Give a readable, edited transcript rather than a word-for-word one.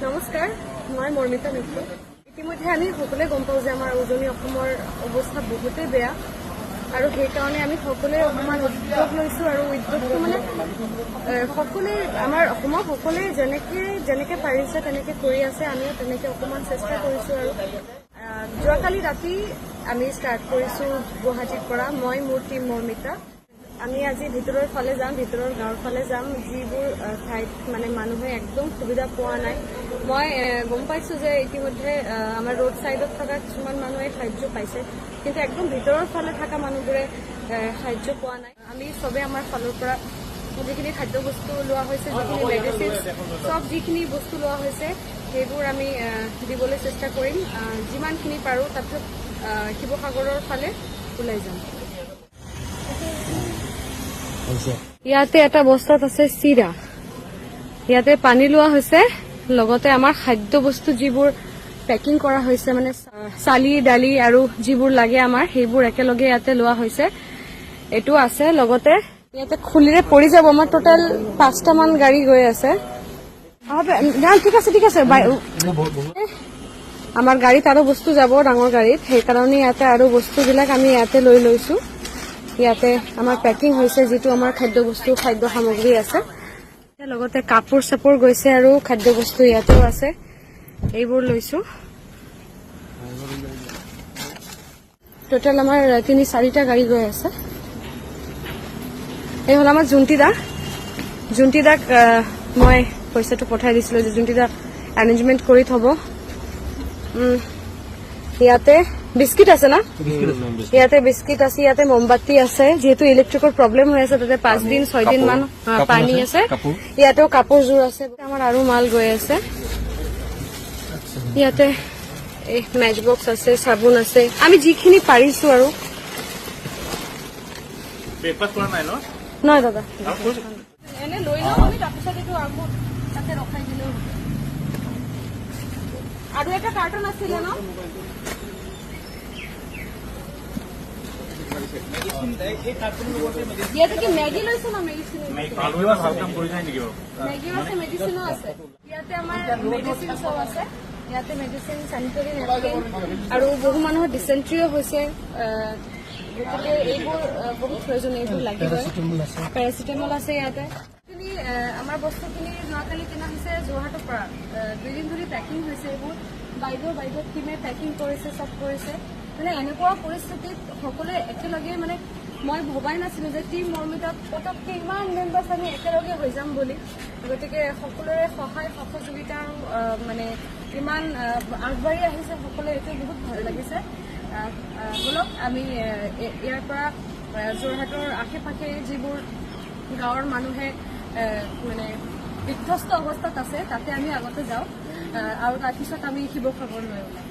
নমস্কাৰ, মই মৰ্মিতা মিত্ৰ। ইতিমধ্যে আমি সকলোৱে গম পাওঁ যে আমাৰ উজনি অসমৰ অৱস্থা বহুতেই বেয়া আৰু সেইকাৰণে আমি সকলোৱে অকণমান উদ্যোগ লৈছোঁ আৰু উদ্যোগটো মানে সকলোৱে আমাৰ অসমৰ সকলোৱে যেনেকৈ পাৰিছে তেনেকৈ কৰি আছে, আমিও তেনেকৈ অকণমান চেষ্টা কৰিছোঁ। আৰু যোৱাকালি ৰাতি আমি ষ্টাৰ্ট কৰিছোঁ গুৱাহাটীৰ পৰা, মই মোৰ টীম মৰ্মিতা। আমি আজি ভিতৰৰ ফালে যাম, ভিতৰৰ গাঁৱৰ ফালে যাম, যিবোৰ ঠাইত মানে মানুহে একদম সুবিধা পোৱা নাই। মই গম পাইছোঁ যে ইতিমধ্যে আমাৰ ৰোড ছাইডত থকা কিছুমান মানুহে সাহায্য পাইছে, কিন্তু একদম ভিতৰৰ ফালে থকা মানুহবোৰে সাহায্য পোৱা নাই। আমি চবে আমাৰ ফালৰ পৰা যিখিনি খাদ্য বস্তু লোৱা হৈছে, যিখিনি মেডিচিন, চব যিখিনি বস্তু লোৱা হৈছে সেইবোৰ আমি দিবলৈ চেষ্টা কৰিম। যিমানখিনি পাৰোঁ তাৰপিছত শিৱসাগৰৰ ফালে ওলাই যাম। ইয়াতে এটা বস্তাত আছে চিৰা, ইয়াতে পানী লোৱা হৈছে, লগতে আমাৰ খাদ্য বস্তু যিবোৰ পেকিং কৰা হৈছে, মানে চালি দালি আৰু যিবোৰ লাগে আমাৰ সেইবোৰ একেলগে ইয়াতে লোৱা হৈছে। এইটো আছে, লগতে ইয়াতে খুলিৰে পৰি যাব। আমাৰ টোটেল 5টামান গাড়ী গৈ আছে। ঠিক আছে ঠিক আছে, আমাৰ গাড়ীত আৰু বস্তু যাব, ডাঙৰ গাড়ীত, সেইকাৰণে ইয়াতে আৰু বস্তুবিলাক আমি ইয়াতে লৈ লৈছো। ইয়াতে আমাৰ পেকিং হৈছে, যিটো আমাৰ খাদ্য বস্তু, খাদ্য সামগ্ৰী আছে, লগতে কাপোৰ চাপোৰ গৈছে আৰু খাদ্য বস্তু ইয়াতেও আছে, এইবোৰ লৈছো। টোটেল আমাৰ 3-4টা গাড়ী গৈ আছে। এই হ'ল আমাৰ জুণ্টিদাক মই পইচাটো পঠাই দিছিলো যে জুণ্টিদা এৰেঞ্জমেণ্ট কৰি থব। ইয়াতে বিস্কিট আছে না, ইয়াতে বিস্কিট আছে, ইয়াতে মমবাতি আছে, যিহেতু ইলেক্ট্ৰিকৰ প্ৰব্লেম হৈ আছে তাতে 5 দিন 6 দিন মান পানী আছে। ইয়াতেও কাপোৰযোৰ আছে, আমাৰ আৰু মাল গৈ আছে। ইয়াতে মেচ বক্স আছে, চাবোন আছে, আমি যিখিনি পাৰিছো আৰু। নহয় দাদা, এনে লৈ লওঁ আমি, তাৰপিছত এইটো আকৌ তাতে ৰখাই দিলেও। আৰু এটা কাৰ্টন আছিলে ন, ইয়াতে কি মেগী লৈছে না মেডিচিনো আছে। ইয়াতে আমাৰ মেডিচিন চব আছে, ইয়াতে মেডিচিন, চেনিটাৰী নেপকিন, আৰু বহু মানুহৰ ডিচেণ্ট্ৰিও হৈছে, গতিকে এইবোৰ বহুত প্ৰয়োজন, এইবোৰ লাগিবই। পেৰাচিটামল আছে ইয়াতে। আমাৰ বস্তুখিনি যোৱাকালি কিনা হৈছে যোৰহাটৰ পৰা, 2 দিন ধৰি পেকিং হৈছে। এইবোৰ বাইদেউ টিমে পেকিং কৰিছে, চব কৰিছে। মানে এনেকুৱা পৰিস্থিতিত সকলোৱে একেলগে, মানে মই ভবাই নাছিলো যে টিম মৰ্মিতাত পটককে ইমান মেম্বাৰ্ছ আমি একেলগে হৈ যাম বুলি। গতিকে সকলোৰে সহায় সহযোগিতা মানে ইমান আগবাঢ়ি আহিছে সকলোৱে, এইটো বহুত ভাল লাগিছে। বলক আমি ইয়াৰ পৰা যোৰহাটৰ আশে পাশে যিবোৰ গাঁৱৰ মানুহে মানে বিধ্বস্ত অৱস্থাত আছে তাতে আমি আগতে যাওঁ, আৰু তাৰপিছত আমি শিৱসাগৰলৈ ওলাম।